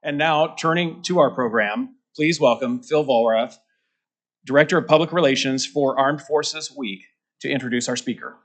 And now, turning to our program, please welcome Phil Vollrath, Director of Public Relations for Armed Forces Week, to introduce our speaker.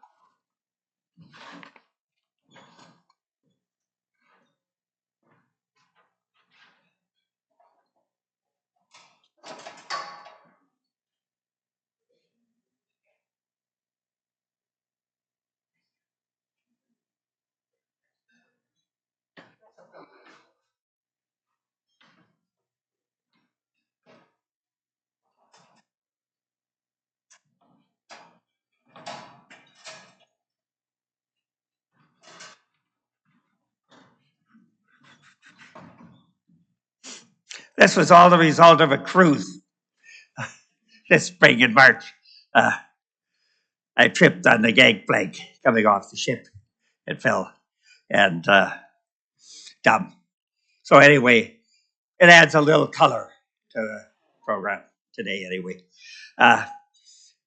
This was all the result of a cruise this spring in March. I tripped on the gangplank coming off the ship. It fell and dumb. So anyway, it adds a little color to the program today anyway.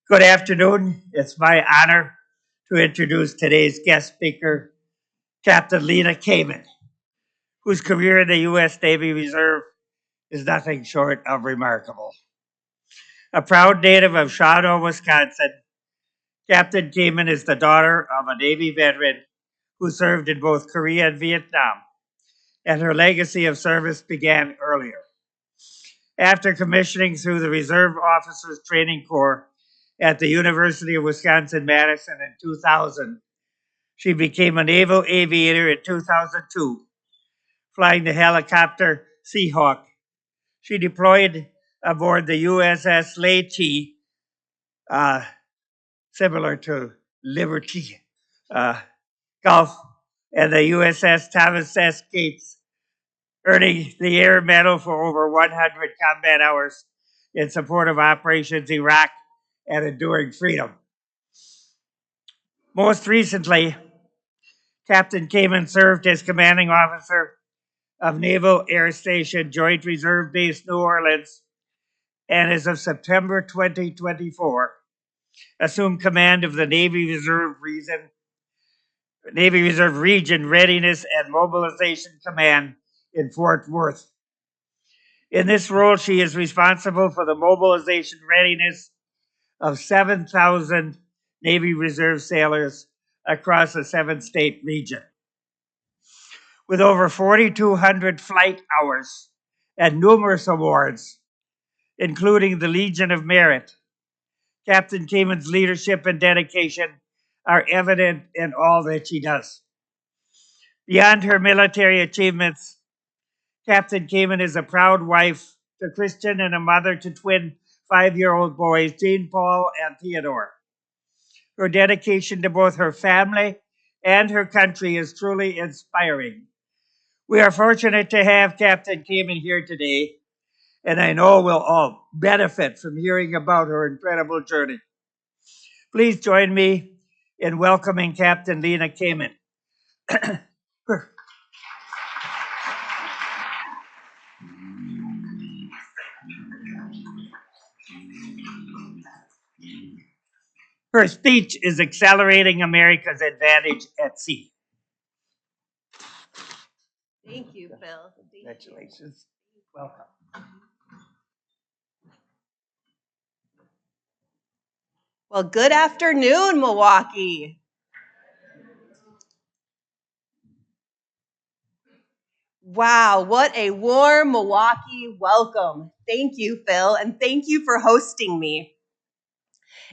Good afternoon. It's my honor to introduce today's guest speaker, Captain Lena Kaman, whose career in the U.S. Navy Reserve is nothing short of remarkable. A proud native of Shawano, Wisconsin, Captain Kaman is the daughter of a Navy veteran who served in both Korea and Vietnam, and her legacy of service began earlier. After commissioning through the Reserve Officers Training Corps at the University of Wisconsin-Madison in 2000, she became a Naval Aviator in 2002, flying the helicopter Seahawk. She deployed aboard the USS Leyte, similar to Liberty, Gulf, and the USS Thomas S. Gates, earning the Air Medal for over 100 combat hours in support of Operations Iraq and Enduring Freedom. Most recently, Captain Kaman served as commanding officer of Naval Air Station Joint Reserve Base New Orleans, and as of September 2024, assumed command of the Navy Reserve Region Readiness and Mobilization Command in Fort Worth. In this role, she is responsible for the mobilization readiness of 7,000 Navy Reserve sailors across a 7-state region. With over 4,200 flight hours and numerous awards, including the Legion of Merit, Captain Kaman's leadership and dedication are evident in all that she does. Beyond her military achievements, Captain Kaman is a proud wife to Christian and a mother to twin 5-year-old boys, Jean Paul and Theodore. Her dedication to both her family and her country is truly inspiring. We are fortunate to have Captain Kaman here today, and I know we'll all benefit from hearing about her incredible journey. Please join me in welcoming Captain Lena Kaman. Her speech is Accelerating America's Advantage at Sea. Thank you, Phil. Congratulations. Welcome. Well, good afternoon, Milwaukee. Wow, what a warm Milwaukee welcome. Thank you, Phil, and thank you for hosting me.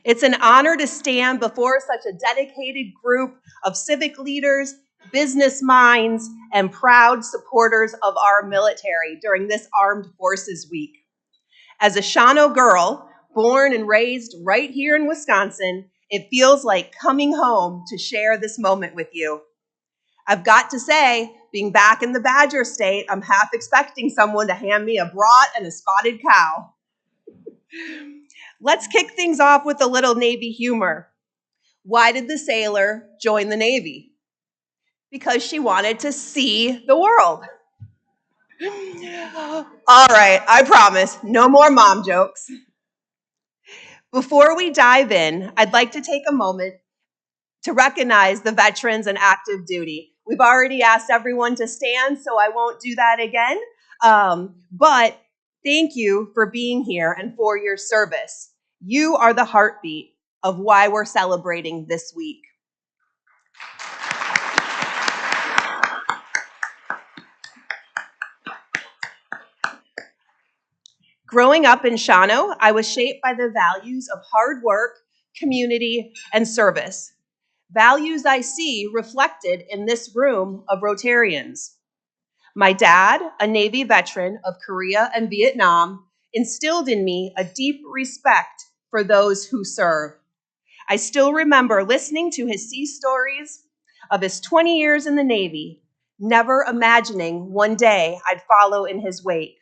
It's an honor to stand before such a dedicated group of civic leaders, business minds, and proud supporters of our military during this Armed Forces Week. As a Shawano girl, born and raised right here in Wisconsin, it feels like coming home to share this moment with you. I've got to say, being back in the Badger State, I'm half expecting someone to hand me a brat and a spotted cow. Let's kick things off with a little Navy humor. Why did the sailor join the Navy? Because she wanted to see the world. All right, I promise, no more mom jokes. Before we dive in, I'd like to take a moment to recognize the veterans and active duty. We've already asked everyone to stand, so I won't do that again. But thank you for being here and for your service. You are the heartbeat of why we're celebrating this week. Growing up in Shawano, I was shaped by the values of hard work, community, and service. Values I see reflected in this room of Rotarians. My dad, a Navy veteran of Korea and Vietnam, instilled in me a deep respect for those who serve. I still remember listening to his sea stories of his 20 years in the Navy, never imagining one day I'd follow in his wake.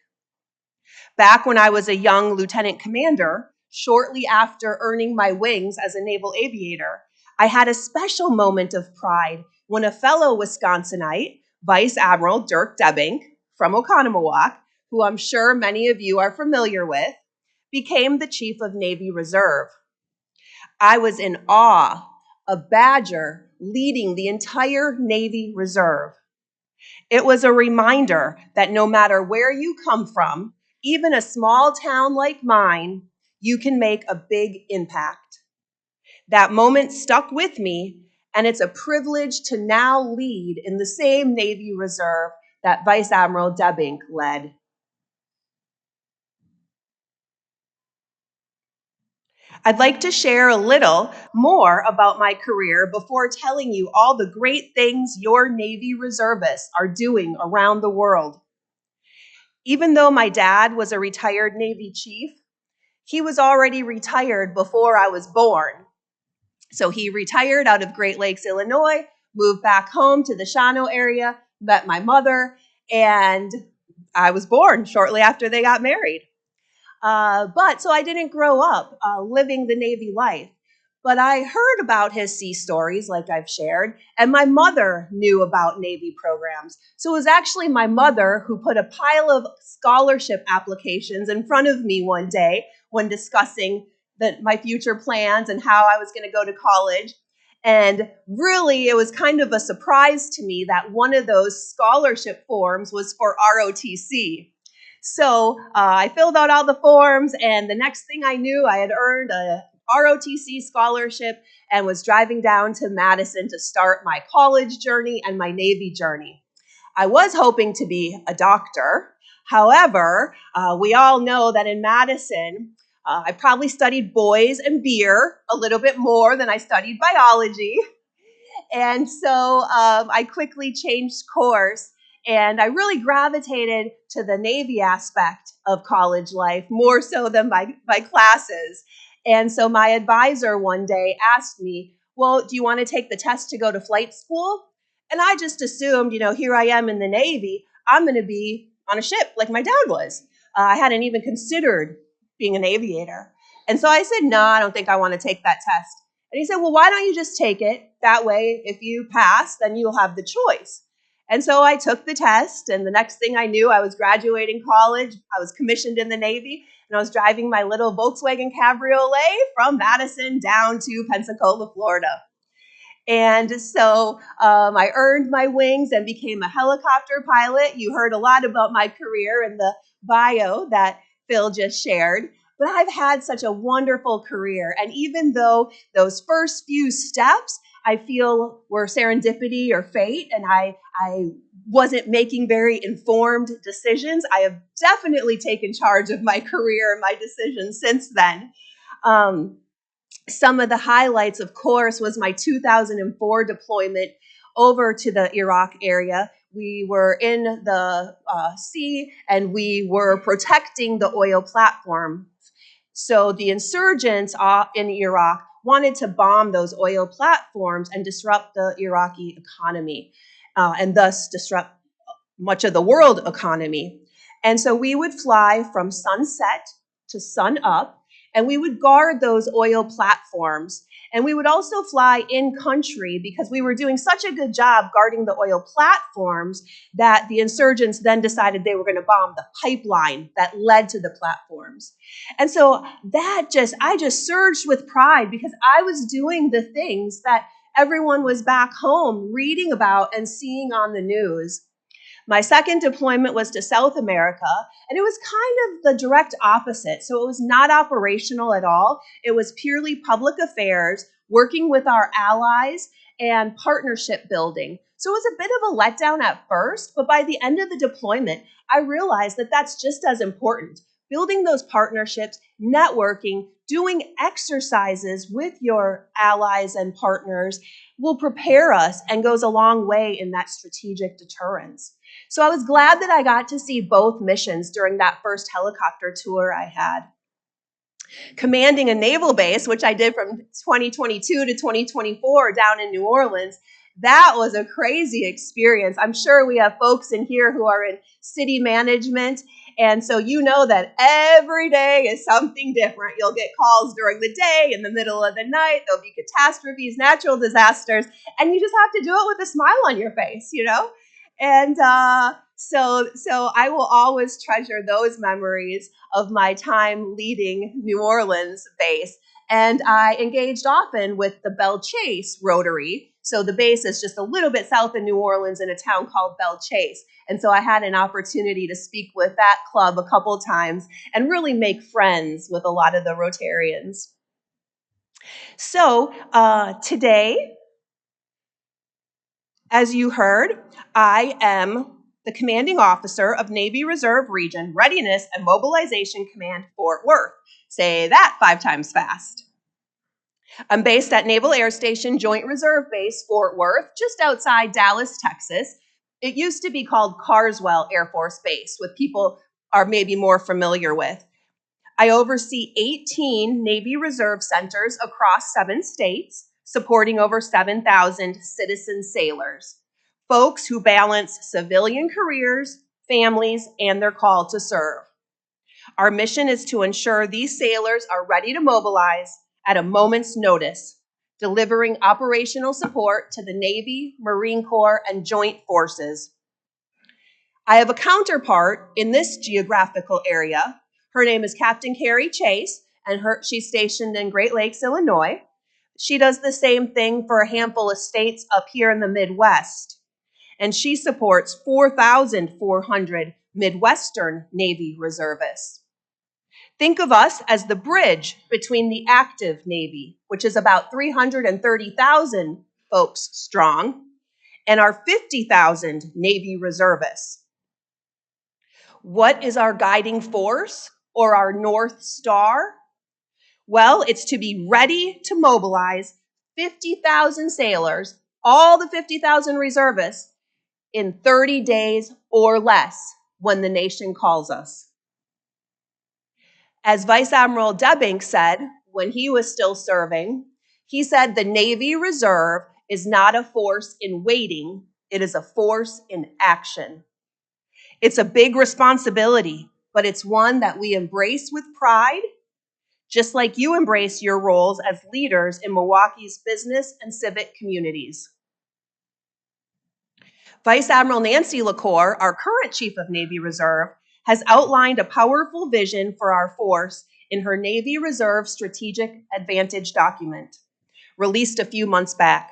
Back when I was a young lieutenant commander, shortly after earning my wings as a naval aviator, I had a special moment of pride when a fellow Wisconsinite, Vice Admiral Dirk Debbink from Oconomowoc, who I'm sure many of you are familiar with, became the Chief of Navy Reserve. I was in awe of Badger leading the entire Navy Reserve. It was a reminder that no matter where you come from, even a small town like mine, you can make a big impact. That moment stuck with me, and it's a privilege to now lead in the same Navy Reserve that Vice Admiral Debbink led. I'd like to share a little more about my career before telling you all the great things your Navy reservists are doing around the world. Even though my dad was a retired Navy chief, he was already retired before I was born. So he retired out of Great Lakes, Illinois, moved back home to the Shawano area, met my mother, and I was born shortly after they got married. So I didn't grow up living the Navy life. But I heard about his sea stories, like I've shared, and my mother knew about Navy programs. So it was actually my mother who put a pile of scholarship applications in front of me one day when discussing my future plans and how I was going to go to college. And really, it was kind of a surprise to me that one of those scholarship forms was for ROTC. So I filled out all the forms, and the next thing I knew, I had earned a ROTC scholarship and was driving down to Madison to start my college journey and my Navy journey. I was hoping to be a doctor. However, we all know that in Madison, I probably studied boys and beer a little bit more than I studied biology. And so I quickly changed course, and I really gravitated to the Navy aspect of college life more so than my classes. And so my advisor one day asked me, well, do you want to take the test to go to flight school? And I just assumed, here I am in the Navy, I'm going to be on a ship like my dad was. I hadn't even considered being an aviator. And so I said, no, I don't think I want to take that test. And he said, well, why don't you just take it? That way, if you pass, then you'll have the choice. And so I took the test, and the next thing I knew, I was graduating college. I was commissioned in the Navy, and I was driving my little Volkswagen Cabriolet from Madison down to Pensacola, Florida. And so I earned my wings and became a helicopter pilot. You heard a lot about my career in the bio that Phil just shared. But I've had such a wonderful career. And even though those first few steps I feel were serendipity or fate, and I wasn't making very informed decisions, I have definitely taken charge of my career and my decisions since then. Some of the highlights, of course, was my 2004 deployment over to the Iraq area. We were in the sea, and we were protecting the oil platform. So the insurgents in Iraq wanted to bomb those oil platforms and disrupt the Iraqi economy, and thus disrupt much of the world economy. And so we would fly from sunset to sun up, and we would guard those oil platforms. And we would also fly in country because we were doing such a good job guarding the oil platforms that the insurgents then decided they were going to bomb the pipeline that led to the platforms. And so I just surged with pride because I was doing the things that everyone was back home reading about and seeing on the news. My second deployment was to South America, and it was kind of the direct opposite. So it was not operational at all. It was purely public affairs, working with our allies and partnership building. So it was a bit of a letdown at first, but by the end of the deployment, I realized that that's just as important. Building those partnerships, networking, doing exercises with your allies and partners will prepare us and goes a long way in that strategic deterrence. So I was glad that I got to see both missions during that first helicopter tour I had. Commanding a naval base, which I did from 2022 to 2024 down in New Orleans, that was a crazy experience. I'm sure we have folks in here who are in city management, and so you know that every day is something different. You'll get calls during the day, in the middle of the night, there'll be catastrophes, natural disasters, and you just have to do it with a smile on your face, you know? And so I will always treasure those memories of my time leading New Orleans base. And I engaged often with the Belle Chase Rotary. So the base is just a little bit south of New Orleans in a town called Belle Chase. And so I had an opportunity to speak with that club a couple times and really make friends with a lot of the Rotarians. So today, as you heard, I am the commanding officer of Navy Reserve Region Readiness and Mobilization Command Fort Worth. Say that 5 times fast. I'm based at Naval Air Station Joint Reserve Base Fort Worth, just outside Dallas, Texas. It used to be called Carswell Air Force Base, which people are maybe more familiar with. I oversee 18 Navy Reserve centers across 7 states, supporting over 7,000 citizen sailors, folks who balance civilian careers, families, and their call to serve. Our mission is to ensure these sailors are ready to mobilize at a moment's notice, delivering operational support to the Navy, Marine Corps, and Joint Forces. I have a counterpart in this geographical area. Her name is Captain Carrie Chase, and she's stationed in Great Lakes, Illinois. She does the same thing for a handful of states up here in the Midwest, and she supports 4,400 Midwestern Navy reservists. Think of us as the bridge between the active Navy, which is about 330,000 folks strong, and our 50,000 Navy reservists. What is our guiding force or our North Star? Well, it's to be ready to mobilize 50,000 sailors, all the 50,000 reservists, in 30 days or less when the nation calls us. As Vice Admiral Debbink said when he was still serving, he said the Navy Reserve is not a force in waiting, it is a force in action. It's a big responsibility, but it's one that we embrace with pride, just like you embrace your roles as leaders in Milwaukee's business and civic communities. Vice Admiral Nancy LaCour, our current Chief of Navy Reserve, has outlined a powerful vision for our force in her Navy Reserve Strategic Advantage document, released a few months back.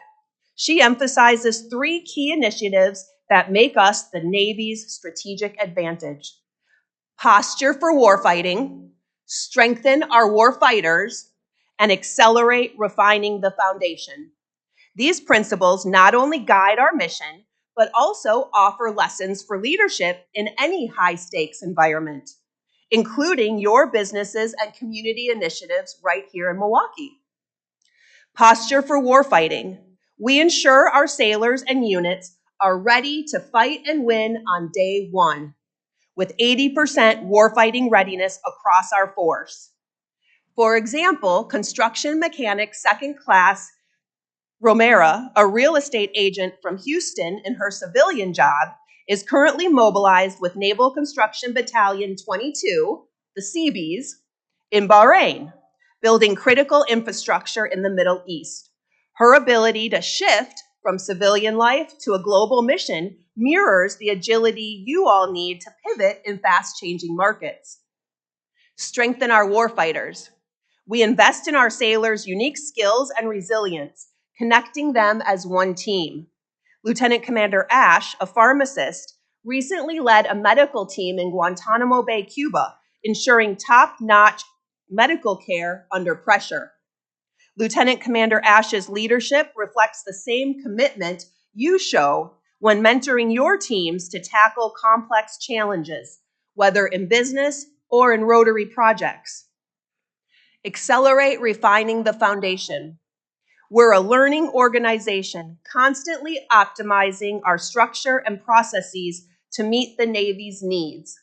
She emphasizes 3 key initiatives that make us the Navy's strategic advantage: posture for warfighting, strengthen our warfighters, and accelerate refining the foundation. These principles not only guide our mission, but also offer lessons for leadership in any high-stakes environment, including your businesses and community initiatives right here in Milwaukee. Posture for warfighting. We ensure our sailors and units are ready to fight and win on day 1, with 80% warfighting readiness across our force. For example, construction mechanic 2nd class Romera, a real estate agent from Houston in her civilian job, is currently mobilized with Naval Construction Battalion 22, the Seabees, in Bahrain, building critical infrastructure in the Middle East. Her ability to shift from civilian life to a global mission mirrors the agility you all need to pivot in fast-changing markets. Strengthen our warfighters. We invest in our sailors' unique skills and resilience, connecting them as one team. Lieutenant Commander Ash, a pharmacist, recently led a medical team in Guantanamo Bay, Cuba, ensuring top-notch medical care under pressure. Lieutenant Commander Ash's leadership reflects the same commitment you show when mentoring your teams to tackle complex challenges, whether in business or in Rotary projects. Accelerate refining the foundation. We're a learning organization, constantly optimizing our structure and processes to meet the Navy's needs.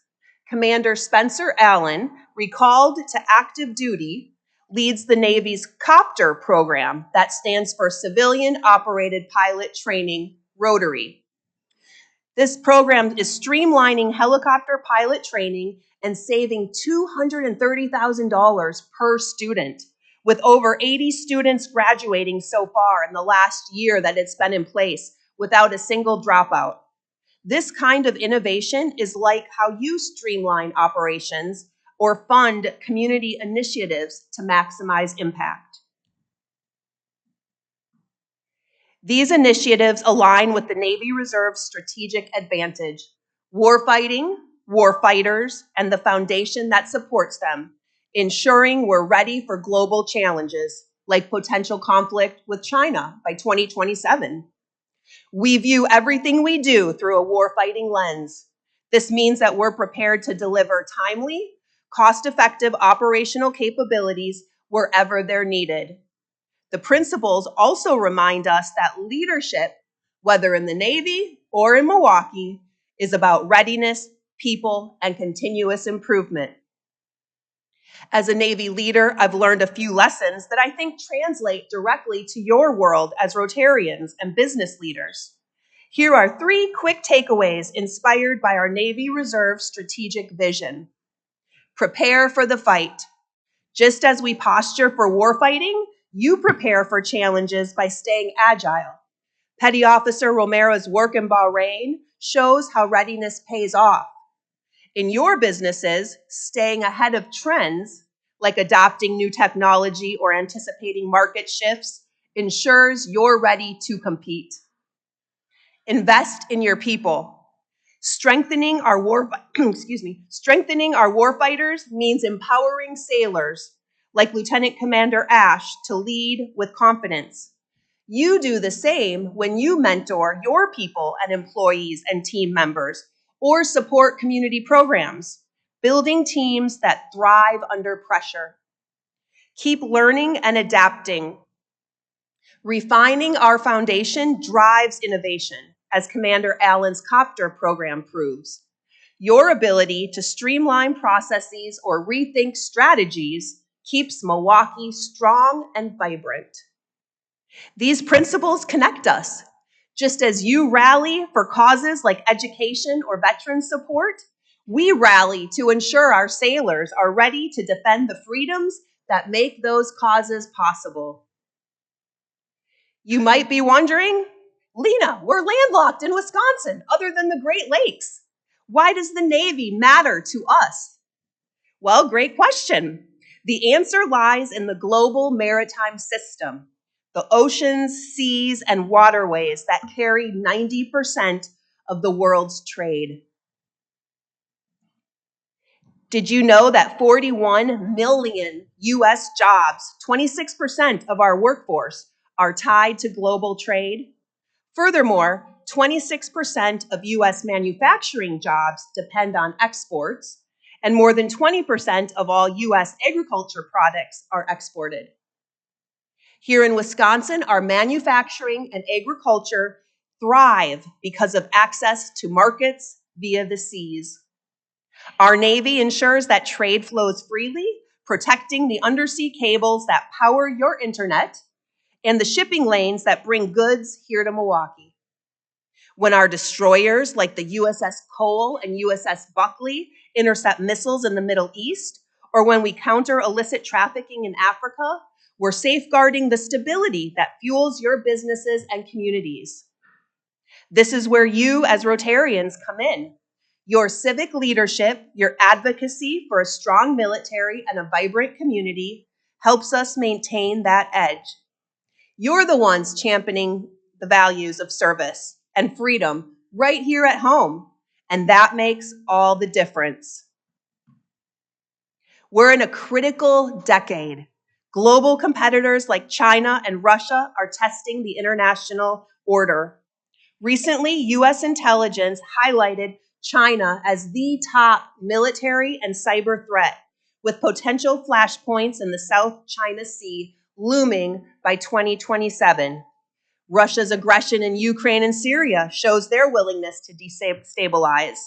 Commander Spencer Allen, recalled to active duty, leads the Navy's COPTER program, that stands for Civilian Operated Pilot Training, Rotary. This program is streamlining helicopter pilot training and saving $230,000 per student, with over 80 students graduating so far in the last year that it's been in place without a single dropout. This kind of innovation is like how you streamline operations or fund community initiatives to maximize impact. These initiatives align with the Navy Reserve's strategic advantage: warfighting, warfighters, and the foundation that supports them, ensuring we're ready for global challenges like potential conflict with China by 2027. We view everything we do through a warfighting lens. This means that we're prepared to deliver timely, cost-effective operational capabilities wherever they're needed. The principles also remind us that leadership, whether in the Navy or in Milwaukee, is about readiness, people, and continuous improvement. As a Navy leader, I've learned a few lessons that I think translate directly to your world as Rotarians and business leaders. Here are 3 quick takeaways inspired by our Navy Reserve strategic vision. Prepare for the fight. Just as we posture for warfighting, you prepare for challenges by staying agile. Petty Officer Romero's work in Bahrain shows how readiness pays off. In your businesses, staying ahead of trends, like adopting new technology or anticipating market shifts, ensures you're ready to compete. Invest in your people. Strengthening our warfighters means empowering sailors like Lieutenant Commander Ash to lead with confidence. You do the same when you mentor your people and employees and team members or support community programs, building teams that thrive under pressure. Keep learning and adapting. Refining our foundation drives innovation, as Commander Allen's COPTER program proves. Your ability to streamline processes or rethink strategies keeps Milwaukee strong and vibrant. These principles connect us. Just as you rally for causes like education or veteran support, we rally to ensure our sailors are ready to defend the freedoms that make those causes possible. You might be wondering, Lena, we're landlocked in Wisconsin, other than the Great Lakes. Why does the Navy matter to us? Well, great question. The answer lies in the global maritime system, the oceans, seas, and waterways that carry 90% of the world's trade. Did you know that 41 million US jobs, 26% of our workforce, are tied to global trade? Furthermore, 26% of US manufacturing jobs depend on exports, and more than 20% of all US agriculture products are exported. Here in Wisconsin, our manufacturing and agriculture thrive because of access to markets via the seas. Our Navy ensures that trade flows freely, protecting the undersea cables that power your internet and the shipping lanes that bring goods here to Milwaukee. When our destroyers like the USS Cole and USS Buckley intercept missiles in the Middle East, or when we counter illicit trafficking in Africa, we're safeguarding the stability that fuels your businesses and communities. This is where you as Rotarians come in. Your civic leadership, your advocacy for a strong military and a vibrant community helps us maintain that edge. You're the ones championing the values of service and freedom right here at home. And that makes all the difference. We're in a critical decade. Global competitors like China and Russia are testing the international order. Recently, U.S. intelligence highlighted China as the top military and cyber threat, with potential flashpoints in the South China Sea looming by 2027. Russia's aggression in Ukraine and Syria shows their willingness to destabilize.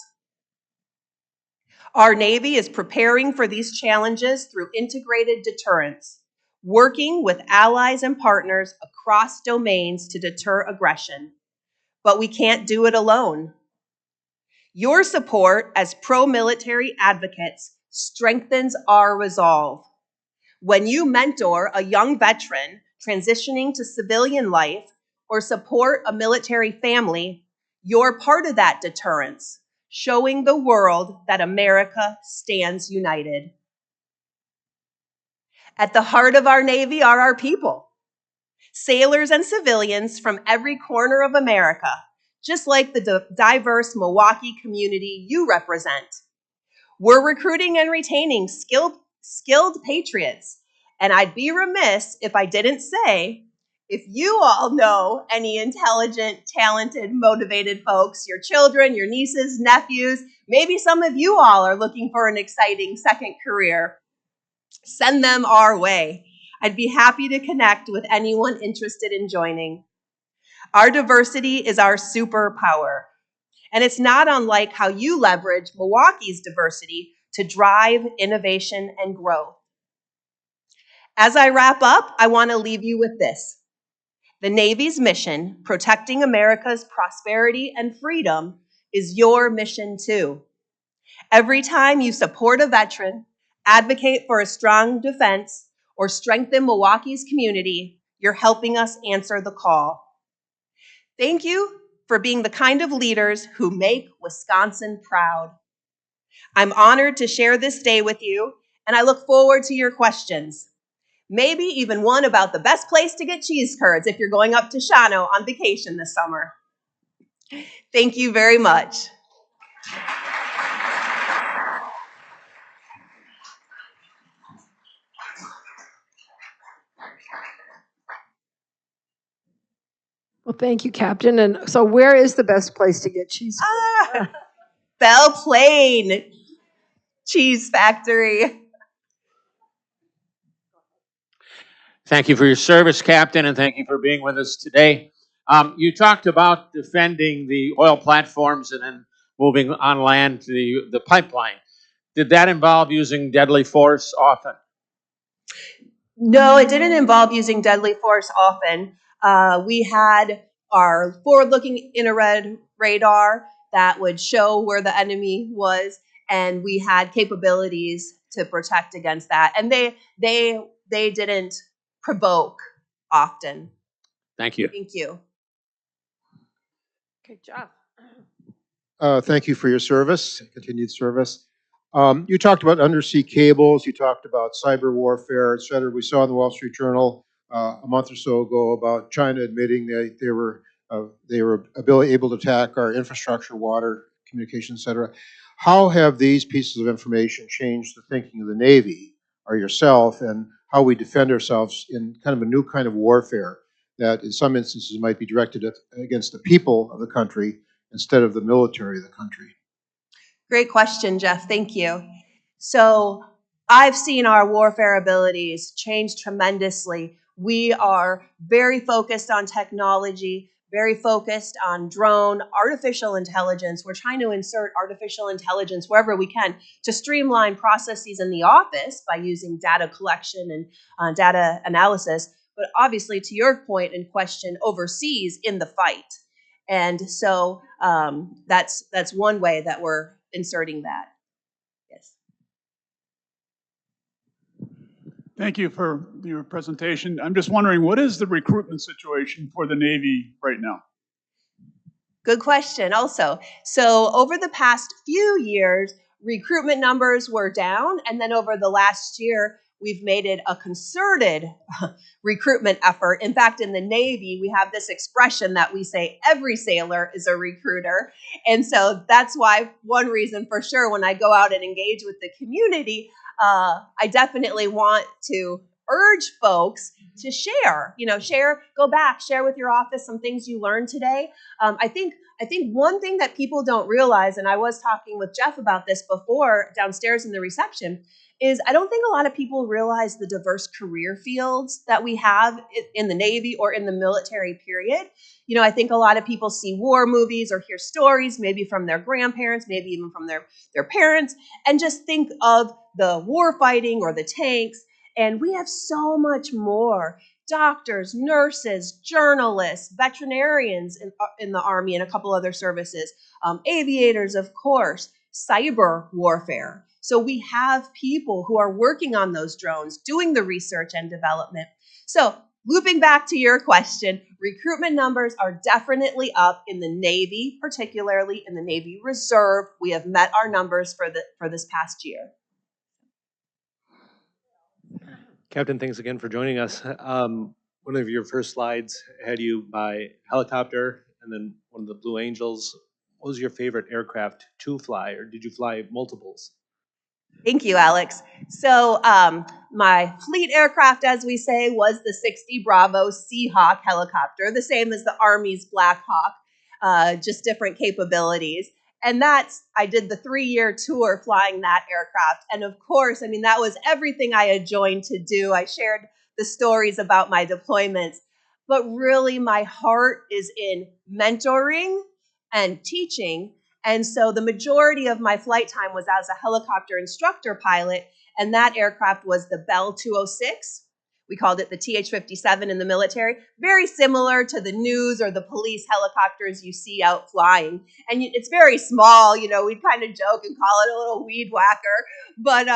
Our Navy is preparing for these challenges through integrated deterrence, working with allies and partners across domains to deter aggression. But we can't do it alone. Your support as pro-military advocates strengthens our resolve. When you mentor a young veteran transitioning to civilian life or support a military family, you're part of that deterrence, showing the world that America stands united. At the heart of our Navy are our people, sailors and civilians from every corner of America, just like the diverse Milwaukee community you represent. We're recruiting and retaining skilled patriots, and I'd be remiss if I didn't say, if you all know any intelligent, talented, motivated folks, your children, your nieces, nephews, maybe some of you all are looking for an exciting second career, send them our way. I'd be happy to connect with anyone interested in joining. Our diversity is our superpower, and it's not unlike how you leverage Milwaukee's diversity to drive innovation and growth. As I wrap up, I want to leave you with this. The Navy's mission, protecting America's prosperity and freedom, is your mission too. Every time you support a veteran, advocate for a strong defense, or strengthen Milwaukee's community, you're helping us answer the call. Thank you for being the kind of leaders who make Wisconsin proud. I'm honored to share this day with you, and I look forward to your questions. Maybe even one about the best place to get cheese curds if you're going up to Shawano on vacation this summer. Thank you very much. Well, thank you, Captain. And so where is the best place to get cheese? Belle Plaine Cheese Factory. Thank you for your service, Captain, and thank you for being with us today. You talked about defending the oil platforms and then moving on land to the pipeline. Did that involve using deadly force often? No, it didn't involve using deadly force often. We had our forward-looking infrared radar that would show where the enemy was, and we had capabilities to protect against that. And they didn't provoke often. Thank you. Thank you. Okay, Jeff. Thank you for your service, continued service. You talked about undersea cables. You talked about cyber warfare, et cetera. We saw in the Wall Street Journal a month or so ago about China admitting that they were able to attack our infrastructure, water, communication, et cetera. How have these pieces of information changed the thinking of the Navy or yourself, and how we defend ourselves in kind of a new kind of warfare that in some instances might be directed against the people of the country instead of the military of the country? Great question, Jeff. Thank you. So I've seen our warfare abilities change tremendously. We are very focused on technology, very focused on drone, artificial intelligence. We're trying to insert artificial intelligence wherever we can to streamline processes in the office by using data collection and data analysis. But obviously, to your point and question, overseas in the fight. And so that's one way that we're inserting that. Yes. Thank you for your presentation. I'm just wondering, what is the recruitment situation for the Navy right now? Good question also. So over the past few years, recruitment numbers were down, and then over the last year, We've made it a concerted recruitment effort. In fact, in the Navy, we have this expression that we say every sailor is a recruiter. And so that's why one reason for sure when I go out and engage with the community, I definitely want to urge folks to share, go back, share with your office some things you learned today. I think one thing that people don't realize, and I was talking with Jeff about this before downstairs in the reception, is I don't think a lot of people realize the diverse career fields that we have in the Navy or in the military period. I think a lot of people see war movies or hear stories, maybe from their grandparents, maybe even from their parents, and just think of the war fighting or the tanks. And we have so much more. Doctors, nurses, journalists, veterinarians in the Army and a couple other services, aviators, of course, cyber warfare. So we have people who are working on those drones, doing the research and development. So looping back to your question, recruitment numbers are definitely up in the Navy, particularly in the Navy Reserve. We have met our numbers for this past year. Captain, thanks again for joining us. One of your first slides had you by helicopter and then one of the Blue Angels. What was your favorite aircraft to fly, or did you fly multiples? Thank you, Alex. So my fleet aircraft, as we say, was the 60 Bravo Seahawk helicopter, the same as the Army's Black Hawk, just different capabilities. And I did the 3-year tour flying that aircraft. And of course, that was everything I had joined to do. I shared the stories about my deployments. But really, my heart is in mentoring and teaching. And so the majority of my flight time was as a helicopter instructor pilot. And that aircraft was the Bell 206. We called it the TH-57 in the military, very similar to the news or the police helicopters you see out flying. And it's very small, we'd kind of joke and call it a little weed whacker. But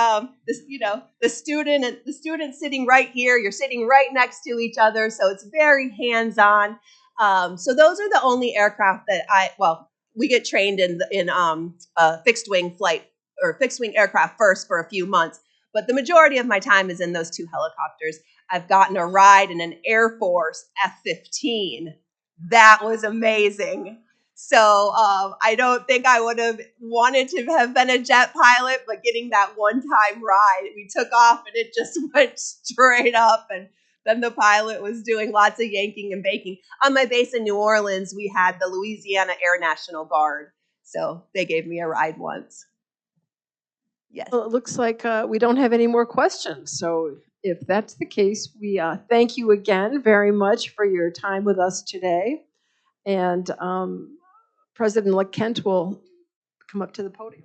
the student sitting right here, you're sitting right next to each other, so it's very hands-on. So those are the only aircraft that we get trained in fixed wing flight or fixed wing aircraft first for a few months. But the majority of my time is in those 2 helicopters. I've gotten a ride in an Air Force F-15. That was amazing. So I don't think I would have wanted to have been a jet pilot, but getting that one-time ride, we took off and it just went straight up. And then the pilot was doing lots of yanking and baking. On my base in New Orleans, we had the Louisiana Air National Guard. So they gave me a ride once. Yes. Well, it looks like we don't have any more questions. So if that's the case, we thank you again very much for your time with us today. And President-elect Kent will come up to the podium.